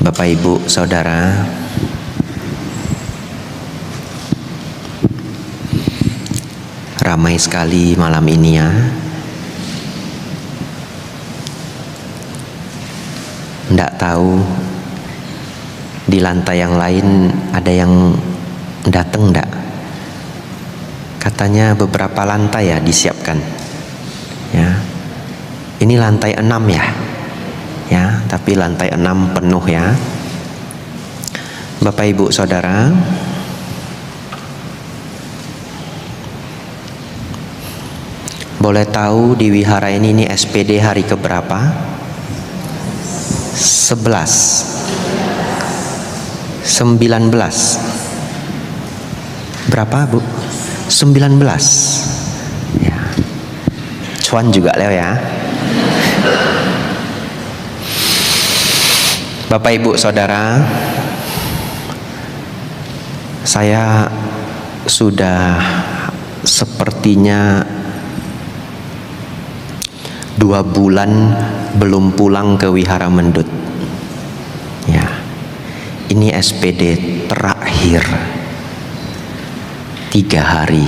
Bapak, Ibu, Saudara, ramai sekali malam ini ya. Nggak tahu di lantai yang lain ada yang datang nggak? Katanya beberapa lantai ya disiapkan. Ya, ini lantai 6 ya. Ya, tapi lantai 6 penuh ya. Bapak, Ibu, Saudara, boleh tahu di wihara ini SPD hari keberapa? 11 19 berapa, Bu? 19 ya. Cuan juga Leo ya. Bapak, Ibu, Saudara, saya sudah sepertinya 2 bulan belum pulang ke Wihara Mendut. Ya, ini SPD terakhir 3 hari.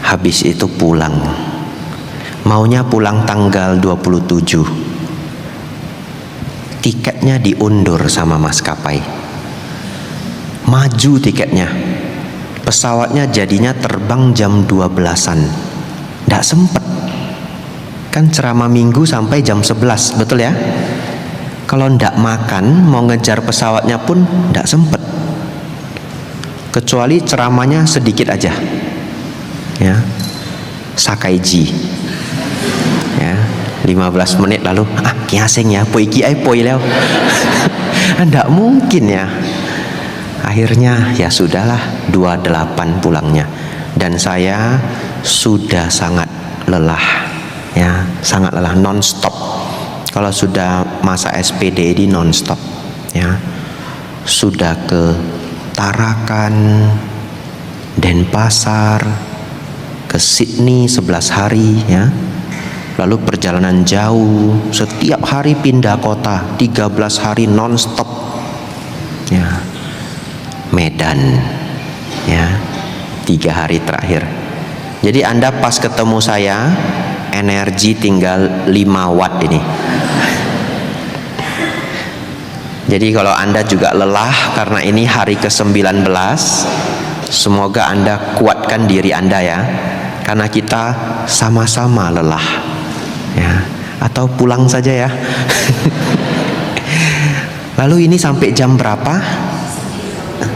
Habis itu pulang. Maunya pulang tanggal 27. Tiketnya diundur sama maskapai. Maju tiketnya. Pesawatnya jadinya terbang jam 12-an. Nggak sempet. Kan ceramah minggu sampai jam 11, betul ya? Kalau ndak makan, mau ngejar pesawatnya pun ndak sempet. Kecuali ceramahnya sedikit aja. Ya. Sakaiji. Ya, 15 menit lalu, kiaseng ya, poi ki ai poi leo. Ndak mungkin ya. Akhirnya ya sudahlah, 28 pulangnya. Dan saya sudah sangat lelah. Ya, sangat lelah, non-stop. Kalau sudah masa SPD ini non-stop ya. Sudah ke Tarakan, Denpasar, ke Sydney 11 hari ya. Lalu perjalanan jauh, setiap hari pindah kota, 13 hari non-stop ya. Medan ya, 3 hari terakhir. Jadi Anda pas ketemu saya, energi tinggal 5 watt ini. Jadi kalau Anda juga lelah karena ini hari ke-19, semoga Anda kuatkan diri Anda ya. Karena kita sama-sama lelah ya. Atau pulang saja ya. Lalu ini sampai jam berapa?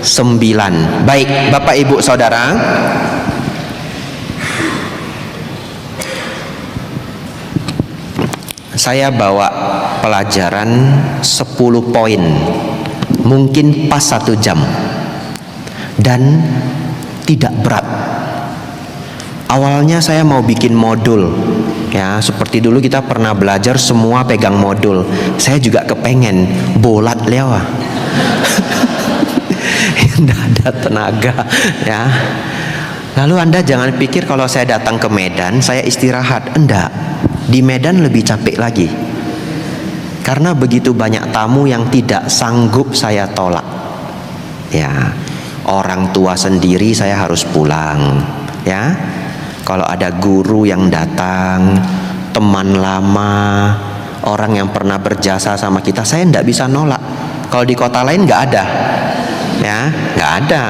9. Baik, Bapak, Ibu, Saudara, saya bawa pelajaran 10 poin, mungkin pas 1 jam, dan tidak berat. Awalnya saya mau bikin modul ya, seperti dulu kita pernah belajar semua pegang modul. Saya juga kepengen bolat lewa. Tidak ada tenaga ya. Lalu Anda jangan pikir kalau saya datang ke Medan saya istirahat. Enggak. Di Medan lebih capek lagi. Karena begitu banyak tamu yang tidak sanggup saya tolak. Ya, orang tua sendiri saya harus pulang. Ya, kalau ada guru yang datang, teman lama, orang yang pernah berjasa sama kita, saya tidak bisa nolak. Kalau di kota lain nggak ada. Ya, nggak ada.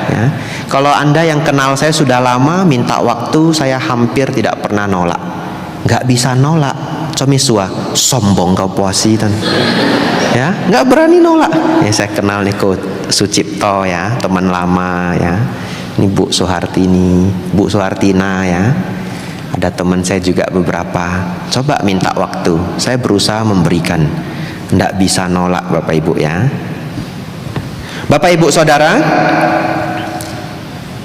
Ya. Kalau Anda yang kenal saya sudah lama, minta waktu, saya hampir tidak pernah nolak. Nggak bisa nolak. Comisua sombong kau puasi tan. Ya, nggak berani nolak. Ya, saya kenal nih Sucipto ya, teman lama ya. Ini Bu Suhartini, Bu Suhartina ya. Ada teman saya juga beberapa. Coba minta waktu. Saya berusaha memberikan. Nggak bisa nolak Bapak Ibu ya. Bapak, Ibu, Saudara,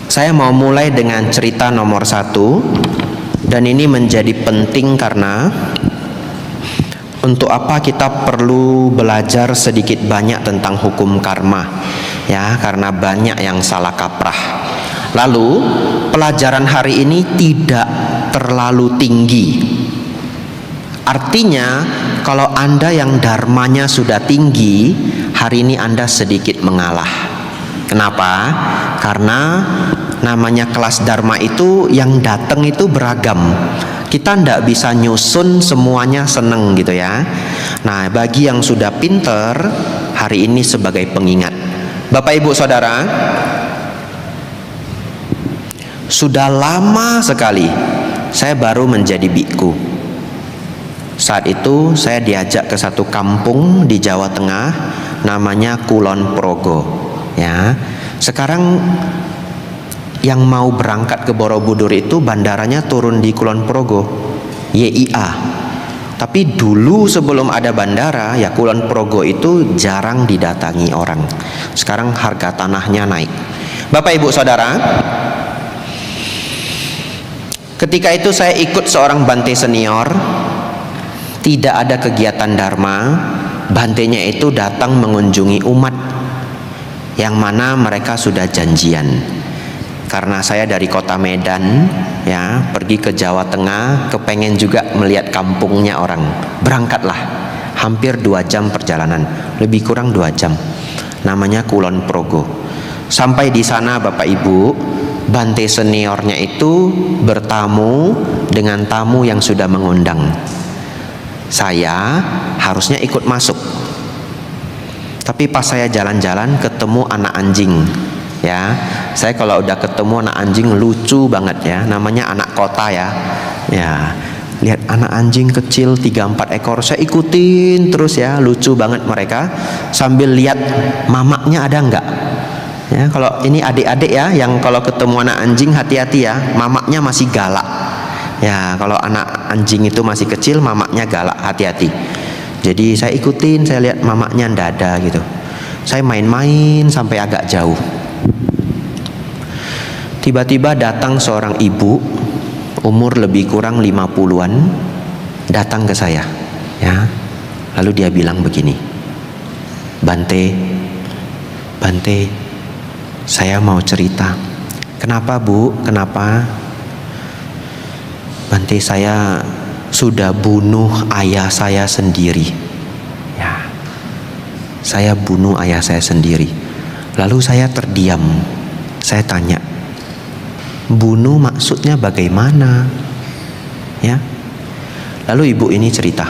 saya mau mulai dengan cerita nomor 1. Dan ini menjadi penting karena untuk apa kita perlu belajar sedikit banyak tentang hukum karma ya, karena banyak yang salah kaprah. Lalu pelajaran hari ini tidak terlalu tinggi Artinya kalau Anda yang dharmanya sudah tinggi, hari ini Anda sedikit mengalah. Kenapa? Karena namanya kelas dharma itu yang datang itu beragam. Kita tidak bisa nyusun semuanya seneng gitu ya. Nah, bagi yang sudah pinter, hari ini sebagai pengingat. Bapak Ibu Saudara, sudah lama sekali saya baru menjadi biku. Saat itu saya diajak ke satu kampung di Jawa Tengah, namanya Kulon Progo. Ya, sekarang yang mau berangkat ke Borobudur itu bandaranya turun di Kulon Progo, YIA. Tapi dulu sebelum ada bandara, ya Kulon Progo itu jarang didatangi orang. Sekarang harga tanahnya naik. Bapak Ibu Saudara, ketika itu saya ikut seorang bante senior. Tidak ada kegiatan dharma. Bantenya itu datang mengunjungi umat yang mana mereka sudah janjian. Karena saya dari kota Medan, ya, pergi ke Jawa Tengah, kepengen juga melihat kampungnya orang. Berangkatlah, hampir 2 jam perjalanan, lebih kurang 2 jam. Namanya Kulon Progo. Sampai di sana Bapak Ibu, bante seniornya itu bertamu dengan tamu yang sudah mengundang. Saya harusnya ikut masuk. Tapi pas saya jalan-jalan ketemu anak anjing. Ya, saya kalau udah ketemu anak anjing lucu banget ya, namanya anak kota ya. Ya, lihat anak anjing kecil 3-4 ekor, saya ikutin terus ya, lucu banget mereka. Sambil lihat mamaknya ada enggak. Ya, kalau ini adik-adik ya, yang kalau ketemu anak anjing hati-hati ya, mamaknya masih galak. Ya, kalau anak anjing itu masih kecil, mamaknya galak, hati-hati. Jadi saya ikutin, saya lihat mamaknya ndak ada gitu. Saya main-main sampai agak jauh. Tiba-tiba datang seorang ibu, umur lebih kurang 50-an, datang ke saya. Ya, lalu dia bilang begini, Bante, saya mau cerita. Kenapa Bu? Kenapa? Bante, saya sudah bunuh ayah saya sendiri. Ya, saya bunuh ayah saya sendiri. Lalu saya terdiam. Saya tanya, bunuh maksudnya bagaimana? Ya. Lalu ibu ini cerita,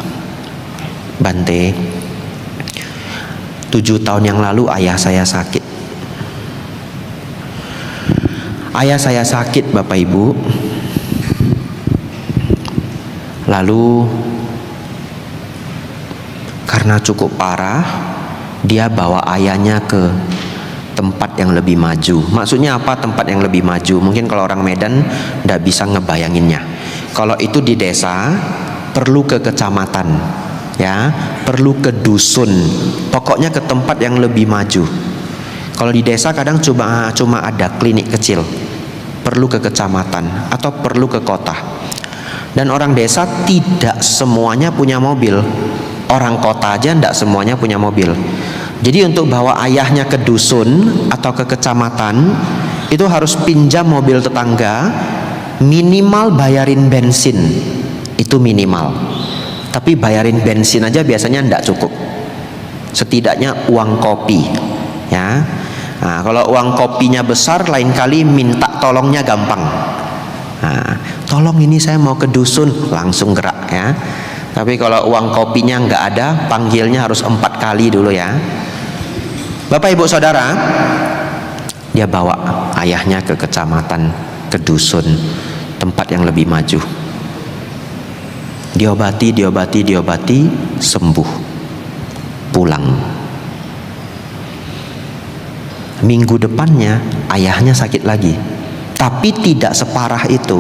Bante, 7 tahun yang lalu ayah saya sakit. Ayah saya sakit Bapak Ibu. Lalu karena cukup parah, dia bawa ayahnya ke tempat yang lebih maju. Maksudnya apa tempat yang lebih maju? Mungkin kalau orang Medan tidak bisa ngebayanginnya. Kalau itu di desa, perlu ke kecamatan, ya, perlu ke dusun. Pokoknya ke tempat yang lebih maju. Kalau di desa kadang cuma ada klinik kecil, perlu ke kecamatan atau perlu ke kota. Dan orang desa tidak semuanya punya mobil. Orang kota aja tidak semuanya punya mobil. Jadi untuk bawa ayahnya ke dusun atau ke kecamatan, itu harus pinjam mobil tetangga, minimal bayarin bensin. Itu minimal. Tapi bayarin bensin aja biasanya tidak cukup. Setidaknya uang kopi, ya. Nah, kalau uang kopinya besar, lain kali minta tolongnya gampang. Nah, tolong ini saya mau ke dusun, langsung gerak ya. Tapi kalau uang kopinya nggak ada, panggilnya harus 4 kali dulu ya. Bapak Ibu Saudara, dia bawa ayahnya ke kecamatan, ke dusun, tempat yang lebih maju. Diobati, sembuh, pulang. Minggu depannya ayahnya sakit lagi, tapi tidak separah itu.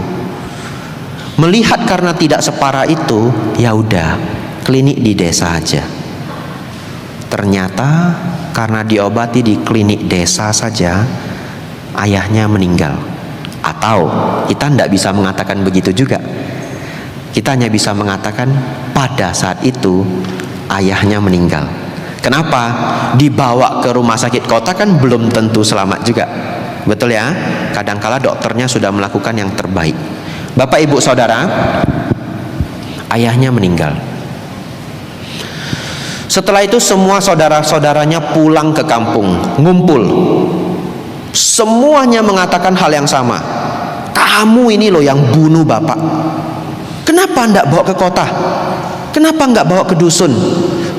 Melihat karena tidak separah itu, ya udah, klinik di desa aja. Ternyata karena diobati di klinik desa saja, ayahnya meninggal. Atau kita tidak bisa mengatakan begitu juga. Kita hanya bisa mengatakan pada saat itu ayahnya meninggal. Kenapa? Dibawa ke rumah sakit kota kan belum tentu selamat juga. Betul ya? Kadangkala dokternya sudah melakukan yang terbaik. Bapak Ibu Saudara, Ayahnya meninggal. Setelah itu semua saudara-saudaranya pulang ke kampung, ngumpul. Semuanya mengatakan hal yang sama. Kamu ini loh yang bunuh bapak. Kenapa enggak bawa ke kota? Kenapa enggak bawa ke dusun?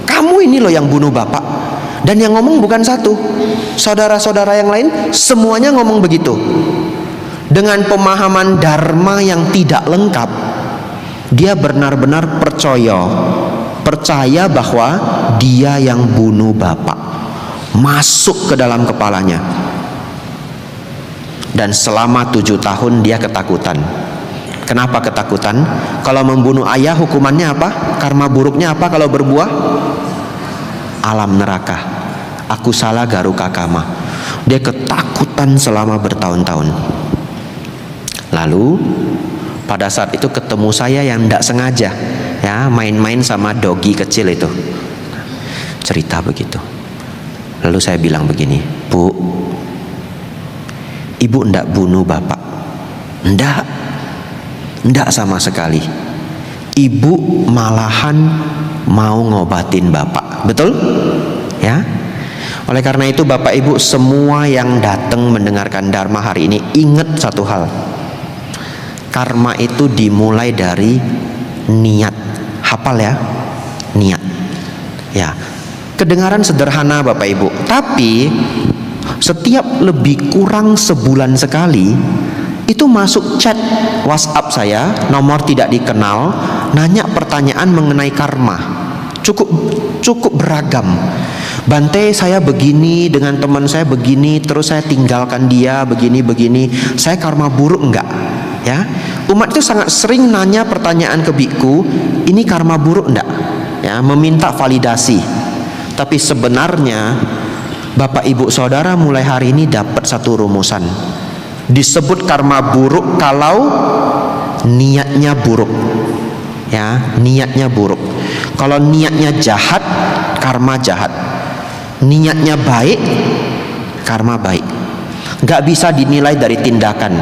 Kamu ini loh yang bunuh bapak. Dan yang ngomong bukan satu. Saudara-saudara yang lain semuanya ngomong begitu. Dengan pemahaman dharma yang tidak lengkap, dia benar-benar percaya bahwa dia yang bunuh bapak. Masuk ke dalam kepalanya. Dan selama 7 tahun dia ketakutan. Kenapa ketakutan? Kalau membunuh ayah hukumannya apa? Karma buruknya apa kalau berbuah? Alam neraka. Aku salah garuka kama. Dia ketakutan selama bertahun-tahun. Lalu pada saat itu ketemu saya yang tidak sengaja, ya, main-main sama dogi kecil itu, cerita begitu. Lalu saya bilang begini, Bu, ibu ndak bunuh bapak? Ndak sama sekali. Ibu malahan mau ngobatin bapak, betul? Ya. Oleh karena itu Bapak Ibu semua yang datang mendengarkan Dharma hari ini, ingat satu hal. Karma itu dimulai dari niat. Hafal ya, niat. Ya, kedengaran sederhana Bapak Ibu, tapi setiap lebih kurang sebulan sekali itu masuk chat WhatsApp saya, nomor tidak dikenal, nanya pertanyaan mengenai karma. Cukup beragam. Bante, saya begini, dengan teman saya begini, terus saya tinggalkan dia begini, saya karma buruk enggak? Ya, umat itu sangat sering nanya pertanyaan ke biku, ini karma buruk enggak? Ya, meminta validasi. Tapi sebenarnya Bapak Ibu Saudara mulai hari ini dapat satu rumusan. Disebut karma buruk kalau niatnya buruk. Ya, niatnya buruk. Kalau niatnya jahat, karma jahat. Niatnya baik, karma baik. Gak bisa dinilai dari tindakan,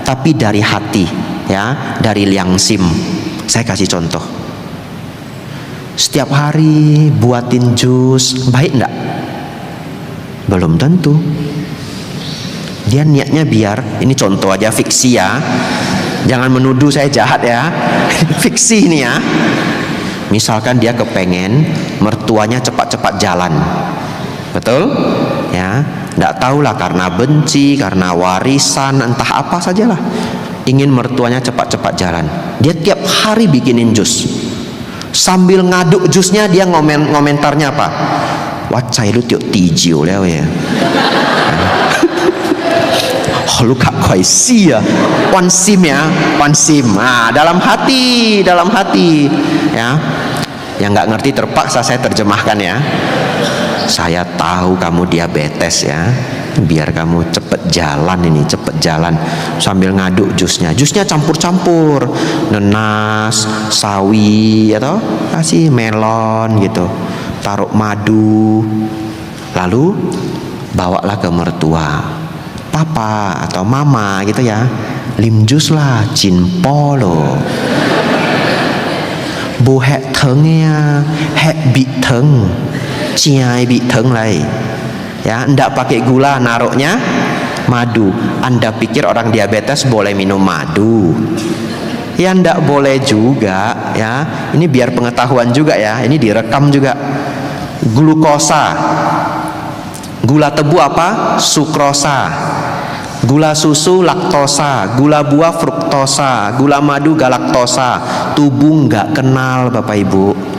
tapi dari hati, ya, dari liang sim. Saya kasih contoh. Setiap hari buatin jus, baik enggak? Belum tentu. Dia niatnya biar, ini contoh aja, fiksi ya, jangan menuduh saya jahat ya. Fiksi ini ya. Misalkan dia kepengen mertuanya cepat-cepat jalan, betul? Ya, enggak tahulah karena benci, karena warisan, entah apa sajalah. Ingin mertuanya cepat-cepat jalan. Dia tiap hari bikinin jus. Sambil ngaduk jusnya dia komentarnya apa? Wacai lu tiok tijiu leo ya. Lu kak koisi ya. Wan sim ya, wan sim. Nah, dalam hati ya. Yang nggak ngerti terpaksa saya terjemahkan ya. Saya tahu kamu diabetes ya, biar kamu cepet jalan sambil ngaduk jusnya campur-campur nenas, sawi atau kasih melon gitu, taruh madu, lalu bawalah ke mertua, papa atau mama gitu ya, lim jus lah, jinpo loh, bu hek teng ya, hek bi teng, ciai bi teng lai. Ya, ndak pakai gula, naruhnya madu. Anda pikir orang diabetes boleh minum madu? Ya ndak boleh juga ya. Ini biar pengetahuan juga ya. Ini direkam juga. Glukosa. Gula tebu apa? Sukrosa. Gula susu laktosa, gula buah fruktosa, gula madu galaktosa. Tubuh nggak kenal Bapak Ibu.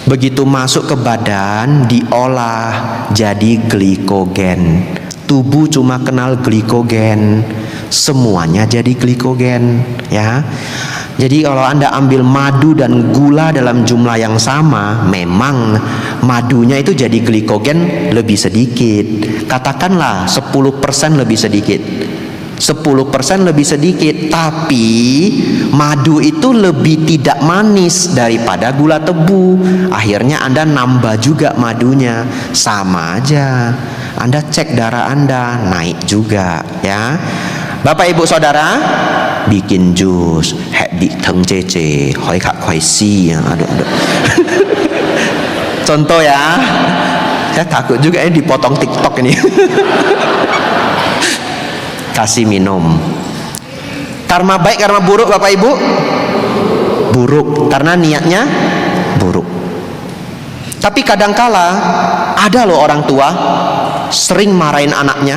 Begitu masuk ke badan diolah jadi glikogen. Tubuh cuma kenal glikogen, semuanya jadi glikogen ya. Jadi kalau Anda ambil madu dan gula dalam jumlah yang sama, memang madunya itu jadi glikogen lebih sedikit. Katakanlah 10% lebih sedikit. 10% lebih sedikit, tapi madu itu lebih tidak manis daripada gula tebu. Akhirnya Anda nambah juga madunya, sama aja. Anda cek darah Anda naik juga ya. Bapak Ibu Saudara, bikin jus, happy teng cece, hoi kak hoi si, aduh. Contoh ya, saya takut juga ini dipotong TikTok ini. Kasih minum. Karma baik, karma buruk Bapak Ibu? Buruk, karena niatnya buruk. Tapi kadangkala ada loh orang tua sering marahin anaknya.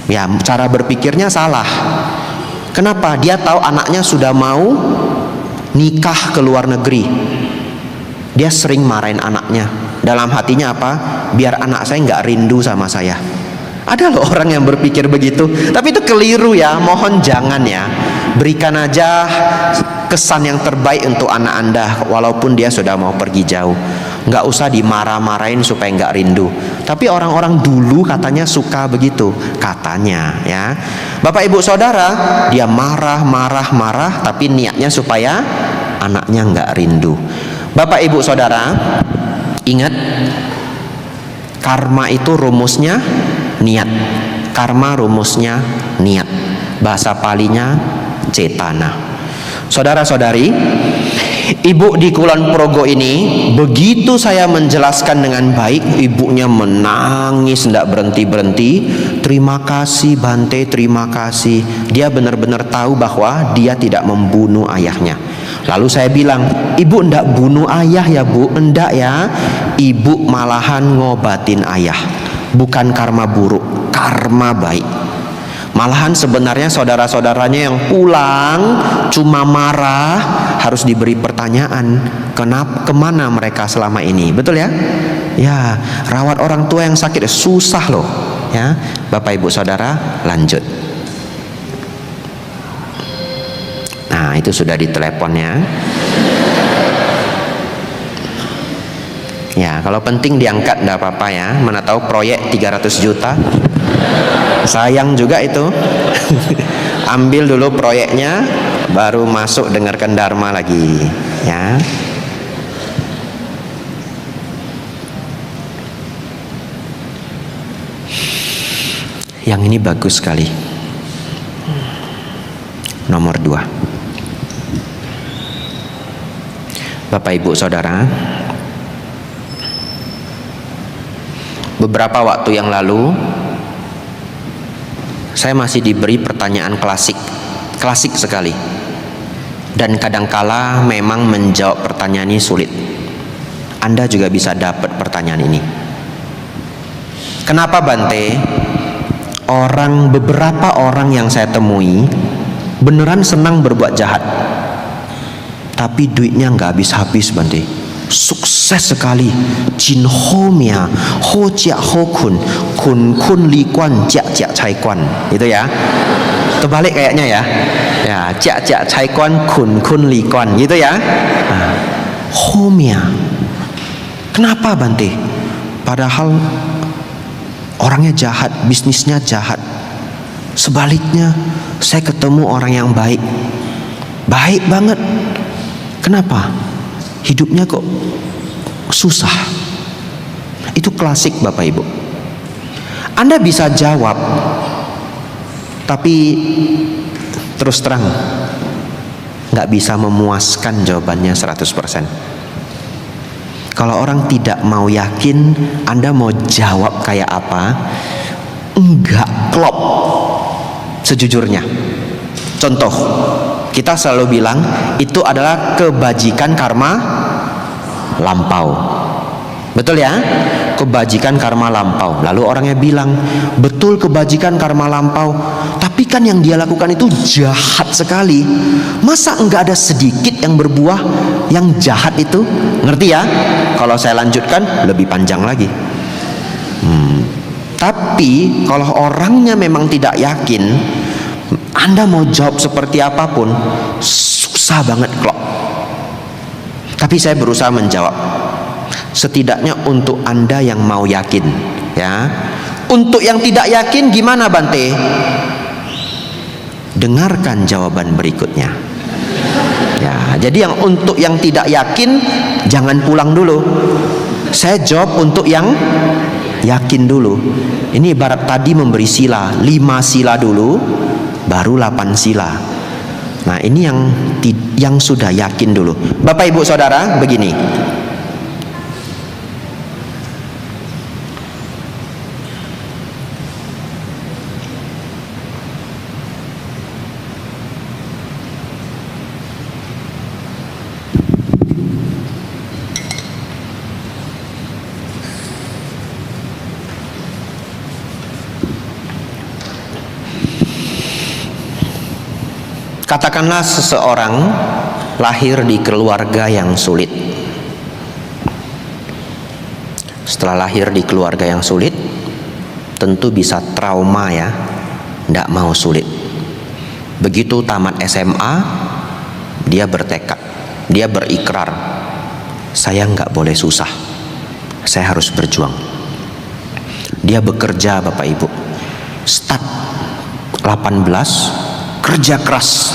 Ya, cara berpikirnya salah. Kenapa? Dia tahu anaknya sudah mau nikah ke luar negeri. Dia sering marahin anaknya. Dalam hatinya apa? Biar anak saya nggak rindu sama saya. Ada loh orang yang berpikir begitu. Tapi itu keliru ya. Mohon jangan ya. Berikan aja kesan yang terbaik untuk anak Anda, walaupun dia sudah mau pergi jauh. Nggak usah dimarah-marahin supaya nggak rindu. Tapi orang-orang dulu katanya suka begitu, katanya ya. Bapak Ibu Saudara, dia marah, tapi niatnya supaya anaknya nggak rindu. Bapak Ibu Saudara, ingat, karma itu rumusnya niat. Karma rumusnya niat. Bahasa Palinya cetana. Saudara-saudari, ibu di Kulon Progo ini, begitu saya menjelaskan dengan baik, ibunya menangis tidak berhenti-berhenti. Terima kasih Bante, terima kasih. Dia benar-benar tahu bahwa dia tidak membunuh ayahnya. Lalu saya bilang, ibu ndak bunuh ayah ya bu? Enggak ya. Ibu malahan ngobatin ayah. Bukan karma buruk, karma baik. Malahan sebenarnya saudara-saudaranya yang pulang cuma marah, harus diberi pertanyaan, kenapa, kemana mereka selama ini? Betul ya? Ya, rawat orang tua yang sakit susah loh. Ya, Bapak Ibu Saudara, lanjut. Nah, itu sudah di teleponnya. Ya, kalau penting diangkat enggak apa-apa ya. Mana tahu proyek 300 juta. Sayang juga itu. Ambil dulu proyeknya, baru masuk dengarkan Dharma lagi, ya. Yang ini bagus sekali. Nomor 2. Bapak Ibu Saudara, beberapa waktu yang lalu saya masih diberi pertanyaan klasik sekali, dan kadangkala memang menjawab pertanyaan ini sulit. Anda juga bisa dapat pertanyaan ini. Kenapa Bante? Beberapa orang yang saya temui beneran senang berbuat jahat, tapi duitnya nggak habis-habis Bante. Sukses sekali. Jin ho mia, ho jia ho kun, kun li kuan, jia cai kuan. Itu ya. Terbalik kayaknya ya. Ya, jia cai kuan, kun li kuan. Gitu ya. Ho mia. Kenapa Bante? Padahal orangnya jahat, bisnisnya jahat. Sebaliknya, saya ketemu orang yang baik. Baik banget. Kenapa? Hidupnya kok susah. Itu klasik Bapak Ibu. Anda bisa jawab, tapi terus terang nggak bisa memuaskan jawabannya 100%. Kalau orang tidak mau yakin Anda mau jawab kayak apa, enggak klop sejujurnya. Contoh, kita selalu bilang itu adalah kebajikan karma lampau. Betul ya? Kebajikan karma lampau. Lalu orangnya bilang, betul kebajikan karma lampau, tapi kan yang dia lakukan itu jahat sekali. Masa enggak ada sedikit yang berbuah yang jahat itu? Ngerti ya? Kalau saya lanjutkan lebih panjang lagi. Tapi kalau orangnya memang tidak yakin, Anda mau jawab seperti apapun susah banget klop. Tapi saya berusaha menjawab, setidaknya untuk Anda yang mau yakin, ya. Untuk yang tidak yakin gimana Bante? Dengarkan jawaban berikutnya. Ya, jadi untuk yang tidak yakin jangan pulang dulu. Saya jawab untuk yang yakin dulu. Ini ibarat tadi memberi sila, 5 sila dulu. baru 8 sila. Nah, ini yang sudah yakin dulu. Bapak Ibu Saudara, begini. Katakanlah seseorang lahir di keluarga yang sulit. Setelah lahir di keluarga yang sulit, tentu bisa trauma ya, tidak mau sulit. Begitu tamat SMA, dia bertekad, dia berikrar, saya nggak boleh susah, saya harus berjuang. Dia bekerja Bapak Ibu, start 18, kerja keras.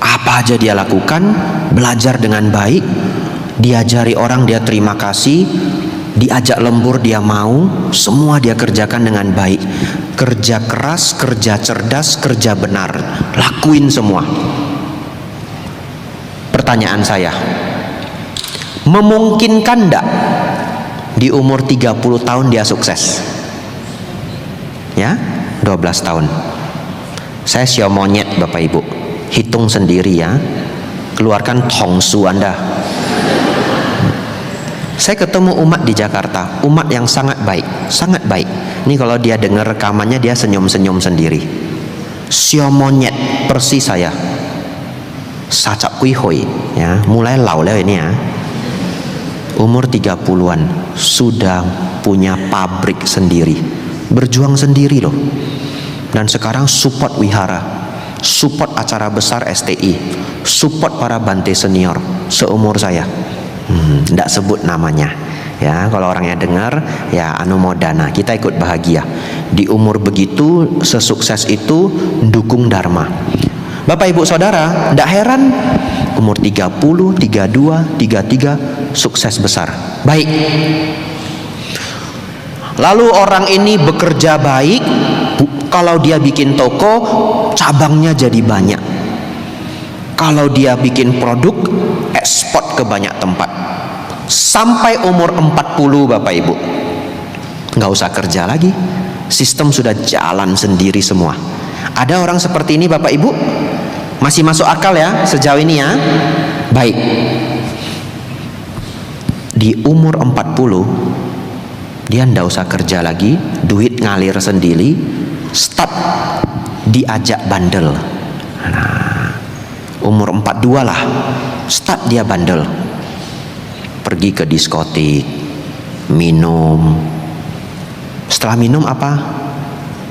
Apa aja dia lakukan, belajar dengan baik, diajari orang dia terima kasih, diajak lembur dia mau, semua dia kerjakan dengan baik. Kerja keras, kerja cerdas, kerja benar, lakuin semua. Pertanyaan saya, memungkinkan enggak di umur 30 tahun dia sukses? Ya, 12 tahun. Saya sio monyet Bapak Ibu, hitung sendiri ya, keluarkan tongsu Anda. Saya ketemu umat di Jakarta, umat yang sangat baik, sangat baik. Ini kalau dia dengar rekamannya dia senyum-senyum sendiri. Sio monyet persis saya, sacap kui hoi ya, mulai lau ini ya. Umur 30-an sudah punya pabrik sendiri, berjuang sendiri loh. Dan sekarang support wihara, support acara besar STI, support para bante senior seumur saya. Tidak sebut namanya ya, kalau orangnya dengar ya anumodana, kita ikut bahagia. Di umur begitu sesukses itu dukung dharma. Bapak Ibu Saudara, tidak heran umur 30, 32, 33 sukses besar. Baik. Lalu orang ini bekerja baik, kalau dia bikin toko, cabangnya jadi banyak. Kalau dia bikin produk, ekspor ke banyak tempat. Sampai umur 40 Bapak Ibu, nggak usah kerja lagi, sistem sudah jalan sendiri semua. Ada orang seperti ini Bapak Ibu? Masih masuk akal ya sejauh ini ya? Baik. Di umur 40 dia ndak usah kerja lagi, duit ngalir sendiri, start diajak bandel. Nah, umur 42 lah, start dia bandel, pergi ke diskotik, minum. Setelah minum apa?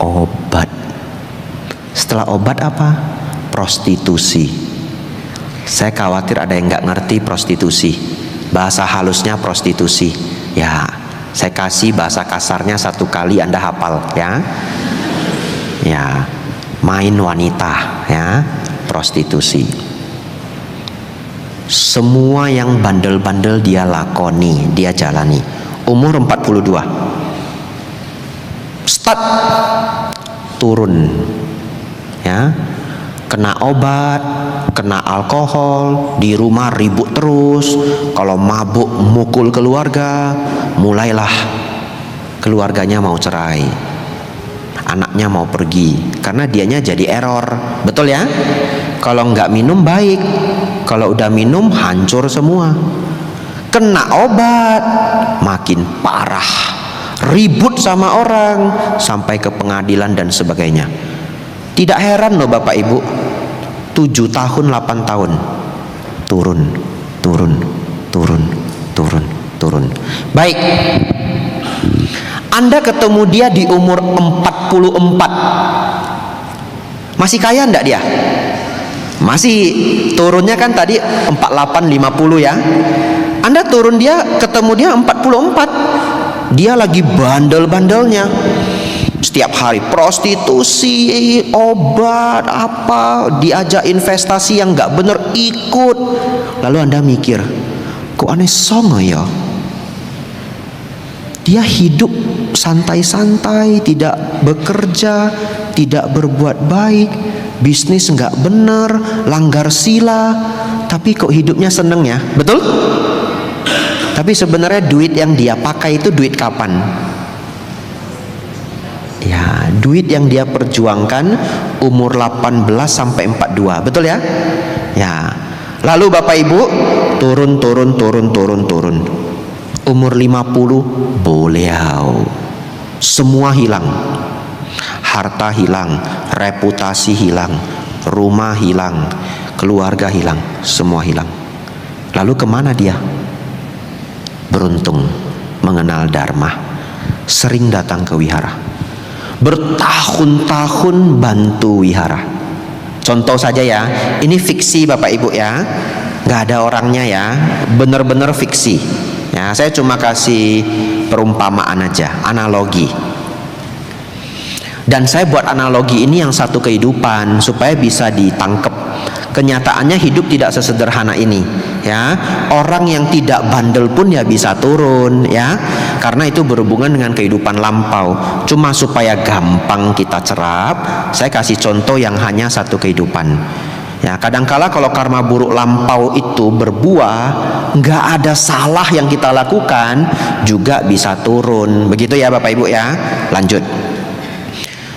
Obat. Setelah obat apa? Prostitusi. Saya khawatir ada yang nggak ngerti prostitusi, bahasa halusnya prostitusi ya. Saya kasih bahasa kasarnya satu kali Anda hafal ya. Ya, main wanita ya, prostitusi. Semua yang bandel-bandel dia lakoni, dia jalani. Umur 42. Start turun. Ya. Kena obat, kena alkohol, di rumah ribut terus, kalau mabuk mukul keluarga, mulailah keluarganya mau cerai, anaknya mau pergi, karena dianya jadi error, betul ya? Kalau nggak minum baik, kalau udah minum hancur semua. Kena obat, makin parah, ribut sama orang, sampai ke pengadilan dan sebagainya. Tidak heran loh Bapak Ibu, 7 tahun 8 tahun turun. Baik, Anda ketemu dia di umur 44, masih kaya enggak dia? Masih, turunnya kan tadi 48 50 ya. Anda turun dia, ketemu dia 44, dia lagi bandel-bandelnya. Setiap hari prostitusi, obat, apa, diajak investasi yang nggak bener ikut. Lalu Anda mikir, kok aneh songo ya? Dia hidup santai-santai, tidak bekerja, tidak berbuat baik, bisnis nggak benar, langgar sila, tapi kok hidupnya seneng ya, betul? Tapi sebenarnya duit yang dia pakai itu duit kapan? Ya, duit yang dia perjuangkan umur 18 sampai 42, betul ya? Ya. Lalu Bapak Ibu turun. Umur 50 beliau semua hilang. Harta hilang, reputasi hilang, rumah hilang, keluarga hilang, semua hilang. Lalu kemana dia? Beruntung mengenal Dharma, sering datang ke wihara, bertahun-tahun bantu wihara. Contoh saja ya, ini fiksi Bapak Ibu ya, nggak ada orangnya ya, benar-benar fiksi ya. Saya cuma kasih perumpamaan aja, analogi. Dan saya buat analogi ini yang satu kehidupan supaya bisa ditangkap. Kenyataannya hidup tidak sesederhana ini ya. Orang yang tidak bandel pun ya bisa turun ya, karena itu berhubungan dengan kehidupan lampau. Cuma supaya gampang kita cerap, saya kasih contoh yang hanya satu kehidupan ya. Kadangkala kalau karma buruk lampau itu berbuah, nggak ada salah yang kita lakukan juga bisa turun. Begitu ya Bapak Ibu ya. Lanjut.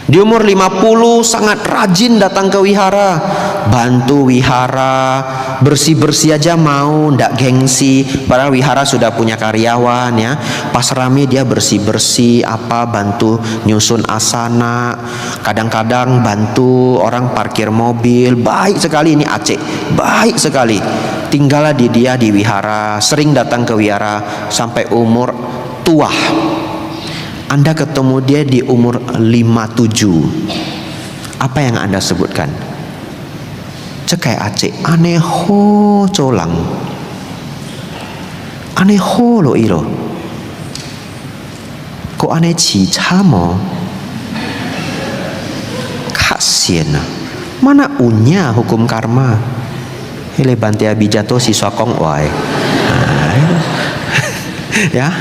Di umur 50 sangat rajin datang ke wihara, bantu wihara, bersih-bersih aja mau, ndak gengsi. Padahal wihara sudah punya karyawan ya. Pas rame dia bersih-bersih apa, bantu nyusun asana, kadang-kadang bantu orang parkir mobil. Baik sekali ini Aceh, baik sekali. Tinggallah dia di wihara, sering datang ke wihara sampai umur tua. Anda ketemu dia di umur 57. Apa yang Anda sebutkan? Cekai Aceh, aneh ho colang. Aneh ho lo iro. Kok aneh cica mo? Kasian. Mana unya hukum karma? Hele bantia bijato si sokong wae. Ya.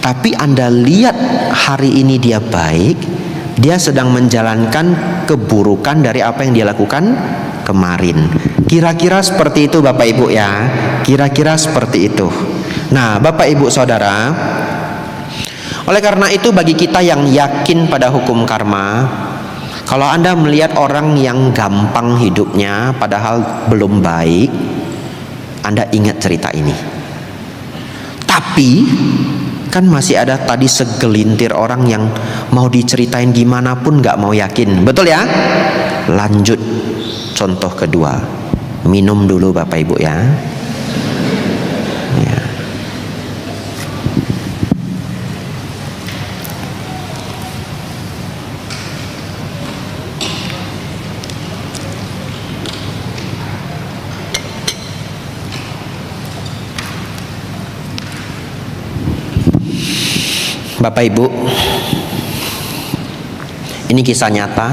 Tapi Anda lihat hari ini dia baik, dia sedang menjalankan keburukan dari apa yang dia lakukan kemarin. Kira-kira seperti itu Bapak Ibu ya. Kira-kira seperti itu. Nah Bapak Ibu Saudara, oleh karena itu bagi kita yang yakin pada hukum karma, kalau Anda melihat orang yang gampang hidupnya padahal belum baik, Anda ingat cerita ini. Tapi kan masih ada tadi segelintir orang yang mau diceritain gimana pun gak mau yakin, betul ya? Lanjut contoh kedua. Minum dulu Bapak Ibu ya. Bapak Ibu, ini kisah nyata.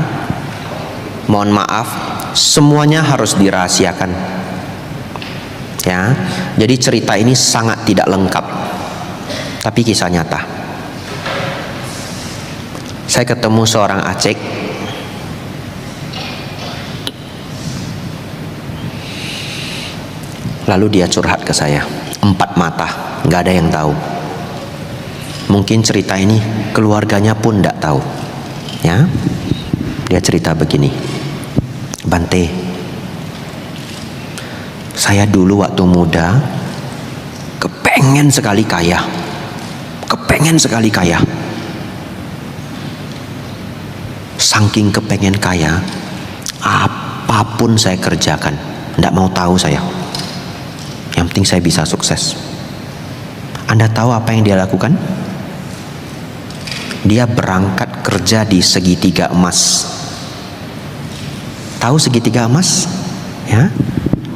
Mohon maaf, semuanya harus dirahasiakan. Ya, jadi cerita ini sangat tidak lengkap, tapi kisah nyata. Saya ketemu seorang Aceh. Lalu dia curhat ke saya, 4 mata, nggak ada yang tahu. Mungkin cerita ini keluarganya pun tidak tahu ya. Dia cerita begini, Bante, saya dulu waktu muda kepengen sekali kaya, saking kepengen kaya, apapun saya kerjakan, tidak mau tahu saya, yang penting saya bisa sukses. Anda tahu apa yang dia lakukan? Dia berangkat kerja di segitiga emas. Tahu segitiga emas? Ya,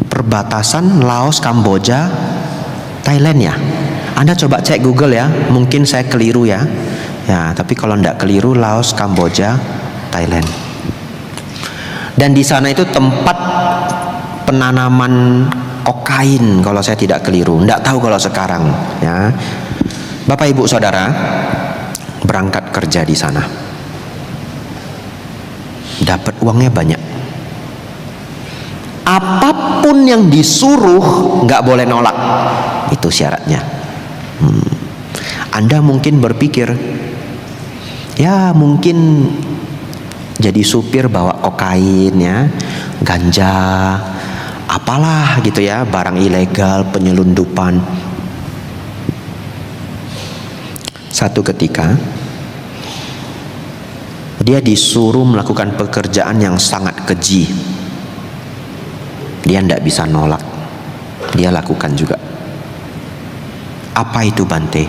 perbatasan Laos, Kamboja, Thailand ya. Anda coba cek Google ya. Mungkin saya keliru ya. Ya, tapi kalau tidak keliru, Laos, Kamboja, Thailand. Dan di sana itu tempat penanaman kokain kalau saya tidak keliru. Tidak tahu kalau sekarang. Ya, Bapak Ibu Saudara, berangkat kerja di sana. dapat uangnya banyak. Apapun yang disuruh nggak boleh nolak, itu syaratnya. Anda mungkin berpikir, ya mungkin jadi supir bawa kokain ya, ganja, apalah gitu ya, barang ilegal, penyelundupan. Satu ketika dia disuruh melakukan pekerjaan yang sangat keji. Dia tidak bisa nolak, dia lakukan juga. Apa itu Bante?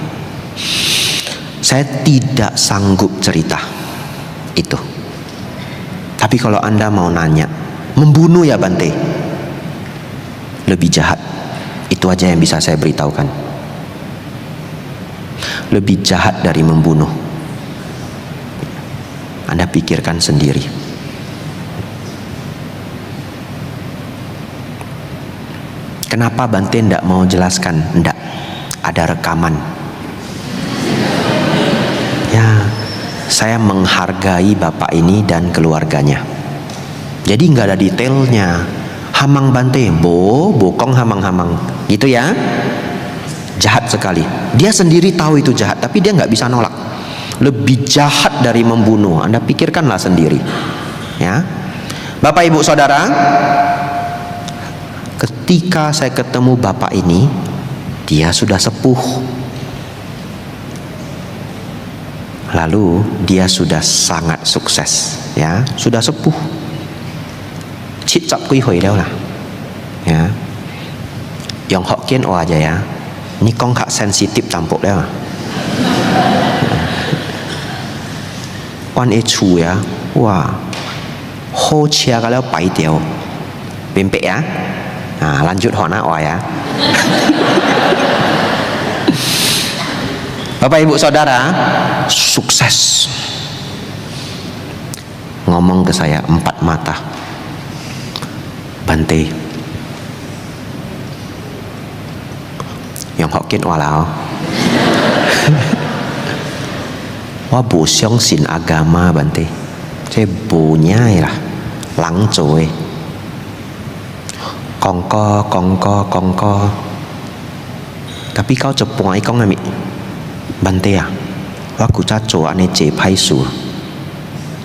Saya tidak sanggup cerita itu. Tapi kalau Anda mau nanya, membunuh ya Bante? Lebih jahat. Itu aja yang bisa saya beritahukan. Lebih jahat dari membunuh. Anda pikirkan sendiri. Kenapa Bante tidak mau jelaskan? Tidak, ada rekaman. Ya, saya menghargai bapak ini dan keluarganya. Jadi nggak ada detailnya. Hamang Bante, bokong hamang-hamang, gitu ya. Jahat sekali. Dia sendiri tahu itu jahat, tapi dia nggak bisa nolak. Lebih jahat dari membunuh. Anda pikirkanlah sendiri. Ya, Bapak Ibu Saudara, ketika saya ketemu bapak ini, dia sudah sepuh. Lalu dia sudah sangat sukses, ya, sudah sepuh. Cicap kui hui lah, ya. Yang Hokkien aja ya. Ini kong kak sensitif campur dah. Wan chu ya, wah, ho chia kalau pai tiao, pempek ya. Nah, lanjut hona ya. Bapak Ibu Saudara, sukses. Ngomong ke saya empat mata, Bante, yang Hokkien walau, wah bu xiong sin agama Bante, saya bunya lah, lang coy. Kongko. Tapi kau cepung ai kong ngami. Bante ya, waku caco ane je pai su.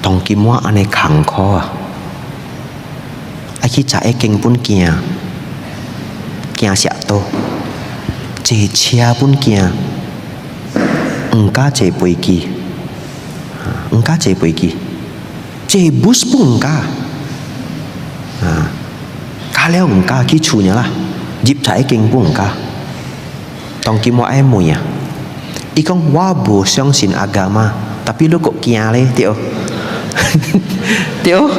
Tong kimwa ane kang ko. Ai ki ca e keng pun kia. Kia siak to. Je chia pun kia. Engka je pui ki. Engka je pui ki. Je bus pun engka. Kalau engkau kicunya lah, jip cai keng pun engkau. Tong kimo emu ya. Ikong wabu siang sin agama, tapi lu kok kiale tio. Tio,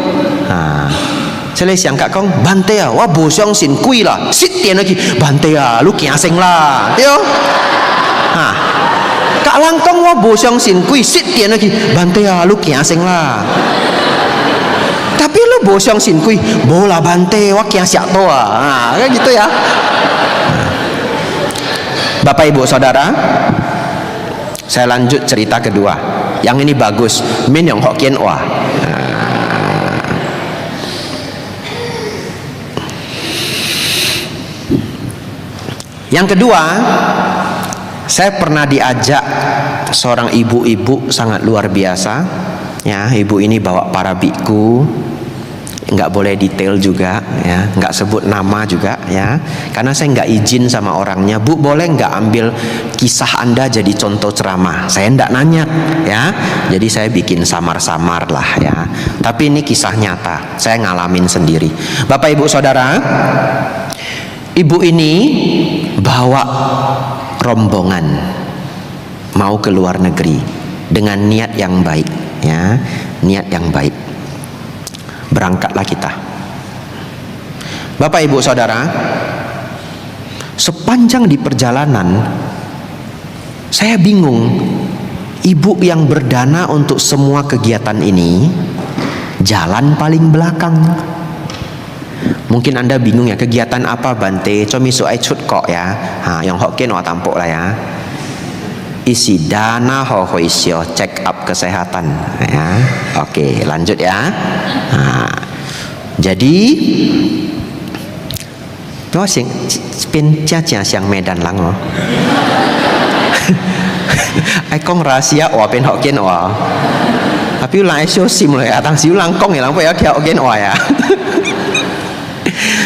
saya siang kak kong Bante ya, wabu siang sin kui lah, sit tian lagi Bante ya, lu kiaseng lah, tio. Kak langkong wabu siang sin kui, sit tian lagi Bante ya, lu kiaseng lah. Tapi lu bosong sin kui, bola Bante, wak yang siak toa, kan gitu ya. Bapak Ibu Saudara, saya lanjut cerita kedua. Yang ini bagus, min yang Hokkien wah. Yang kedua, saya pernah diajak seorang ibu-ibu sangat luar biasa. Ya, ibu ini bawa para biku, nggak boleh detail juga, ya, nggak sebut nama juga, ya, karena saya nggak izin sama orangnya. Bu, boleh nggak ambil kisah Anda jadi contoh ceramah? Saya nggak nanya, ya, jadi saya bikin samar-samar lah, ya. Tapi ini kisah nyata, saya ngalamin sendiri. Bapak Ibu Saudara, ibu ini bawa rombongan mau ke luar negeri dengan niat yang baik. Ya, niat yang baik. Berangkatlah kita. Bapak Ibu Saudara, sepanjang di perjalanan saya bingung. Ibu yang berdana untuk semua kegiatan ini jalan paling belakang. Mungkin Anda bingung ya, kegiatan apa Bante? Comi su ai cut kok ya. Yang Hokkien wa tampuk lah ya. isi dana hohoisyo, check up kesehatan ya. Oke, lanjut ya. Nah, jadi nó pin cia siang Medan lang oh. Ai kong rahasia oh pen Hokkien oh. Tapi ulang esyo sim loh ya, tang si ulang kong ya lang po ya kia Hokkien oh ya.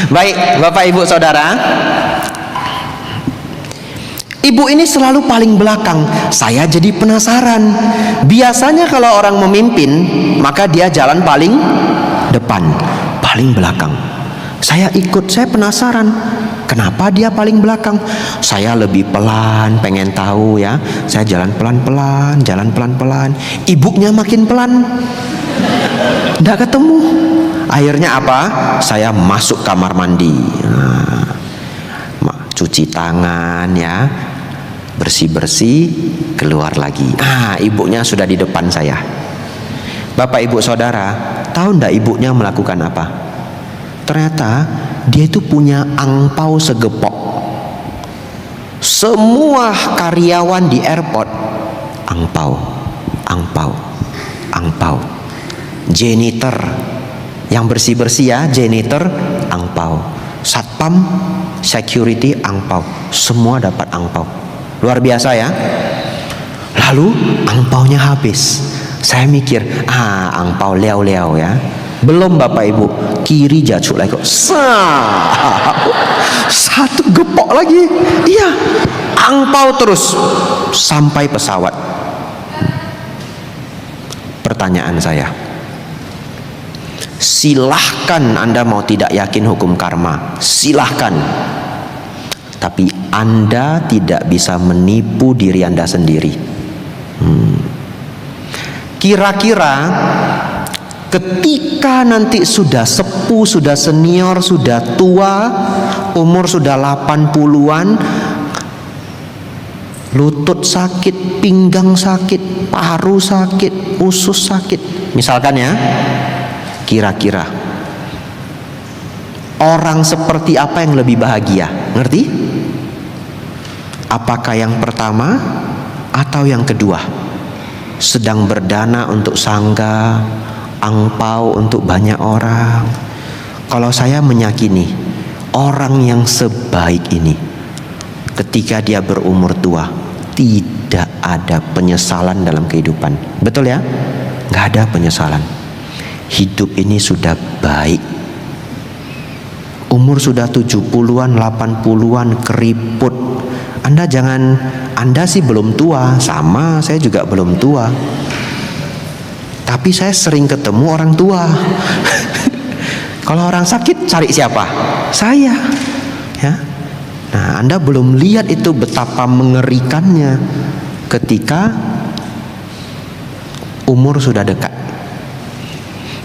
Baik, Bapak Ibu Saudara. Ibu ini selalu paling belakang. Saya jadi penasaran. Biasanya kalau orang memimpin, maka dia jalan paling depan, paling belakang. Saya ikut, saya penasaran. Kenapa dia paling belakang? Saya lebih pelan, pengen tahu ya. Saya jalan pelan-pelan, jalan pelan-pelan. Ibunya makin pelan. Nggak ketemu. Akhirnya apa? Saya masuk kamar mandi. Cuci tangan ya, bersih-bersih, keluar lagi. Ibunya sudah di depan saya. Bapak Ibu Saudara, tahu ndak ibunya melakukan apa? Ternyata dia itu punya angpau segepok. Semua karyawan di airport angpau, angpau, angpau. Janitor yang bersih-bersih ya, janitor angpau. Satpam, security angpau, semua dapat angpau. Luar biasa ya. Lalu angpaunya habis. Saya mikir, angpau liau-liau ya. Belum Bapak Ibu, kiri jatuh lagi kok. Satu gepok lagi. Iya, angpau terus sampai pesawat. Pertanyaan saya, silahkan Anda mau tidak yakin hukum karma, silahkan. Tapi Anda tidak bisa menipu diri Anda sendiri. Kira-kira ketika nanti sudah sepuh, sudah senior, sudah tua, umur sudah 80-an, lutut sakit, pinggang sakit, paru sakit, usus sakit, misalkan ya, kira-kira orang seperti apa yang lebih bahagia? Ngerti? Apakah yang pertama atau yang kedua? Sedang berdana untuk sangga, angpau untuk banyak orang. Kalau saya meyakini orang yang sebaik ini, ketika dia berumur tua, tidak ada penyesalan dalam kehidupan. Betul ya? Nggak ada penyesalan. Hidup ini sudah baik. Umur sudah 70-an, 80-an, keriput. Anda sih belum tua, sama saya juga belum tua. Tapi saya sering ketemu orang tua. Kalau orang sakit cari siapa? Saya. Ya. Nah, Anda belum lihat itu betapa mengerikannya ketika umur sudah dekat.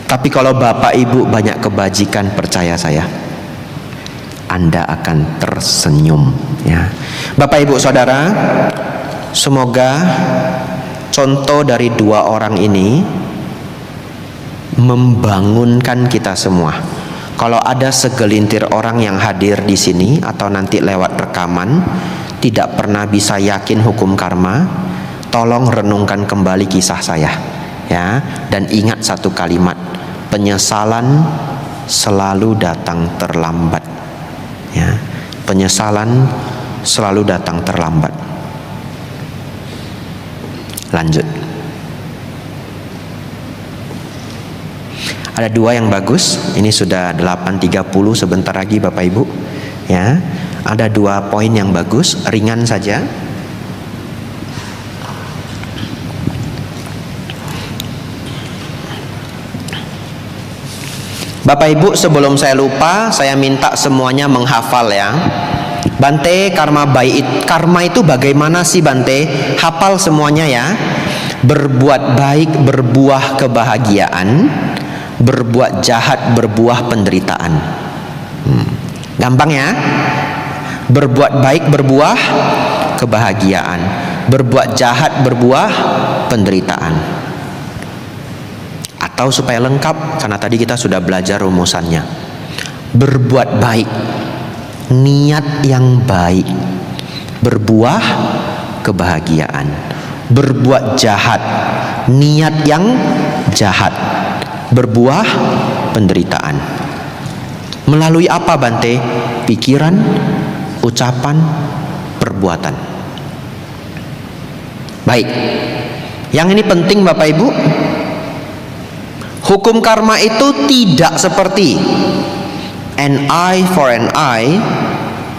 Tapi kalau Bapak Ibu banyak kebajikan, percaya saya, Anda akan tersenyum ya. Bapak Ibu Saudara, semoga contoh dari dua orang ini membangunkan kita semua. Kalau ada segelintir orang yang hadir di sini atau nanti lewat rekaman tidak pernah bisa yakin hukum karma, tolong renungkan kembali kisah saya ya, dan ingat satu kalimat, penyesalan selalu datang terlambat ya. Penyesalan selalu datang terlambat. Lanjut. Ada dua yang bagus. Ini sudah 8.30, sebentar lagi Bapak Ibu ya. Ada dua poin yang bagus, ringan saja. Bapak Ibu, sebelum saya lupa, saya minta semuanya menghafal ya. Bante, karma baik, karma itu bagaimana sih Bante? Hafal semuanya ya. Berbuat baik berbuah kebahagiaan, berbuat jahat berbuah penderitaan. Gampang ya. Berbuat baik berbuah kebahagiaan, berbuat jahat berbuah penderitaan. Atau supaya lengkap, karena tadi kita sudah belajar rumusannya, berbuat baik, niat yang baik, berbuah kebahagiaan. Berbuat jahat, niat yang jahat, berbuah penderitaan. Melalui apa Bante? Pikiran, ucapan, perbuatan. Baik, yang ini penting Bapak Ibu. Hukum karma itu tidak seperti an eye for an eye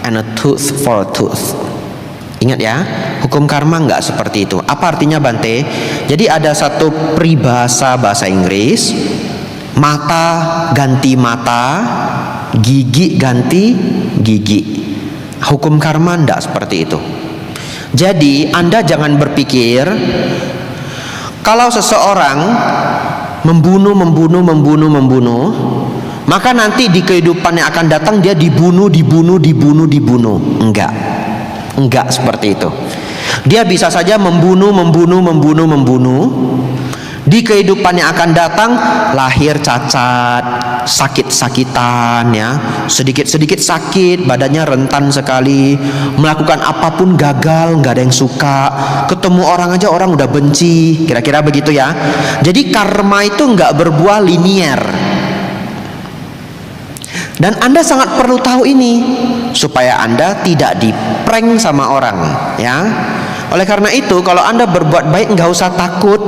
and a tooth for a tooth. Ingat ya, hukum karma nggak seperti itu. Apa artinya Bante? Jadi ada satu peribahasa bahasa Inggris, mata ganti mata, gigi ganti gigi. Hukum karma nggak seperti itu. Jadi Anda jangan berpikir kalau seseorang membunuh, maka nanti di kehidupan yang akan datang dia dibunuh. Enggak seperti itu. Dia bisa saja membunuh. Di kehidupan yang akan datang lahir cacat, sakit-sakitan ya, sedikit-sedikit sakit, badannya rentan sekali, melakukan apapun gagal, nggak ada yang suka, ketemu orang aja orang udah benci, kira-kira begitu ya. Jadi karma itu nggak berbuah linier. Dan Anda sangat perlu tahu ini supaya Anda tidak diprank sama orang ya. Oleh karena itu kalau Anda berbuat baik nggak usah takut.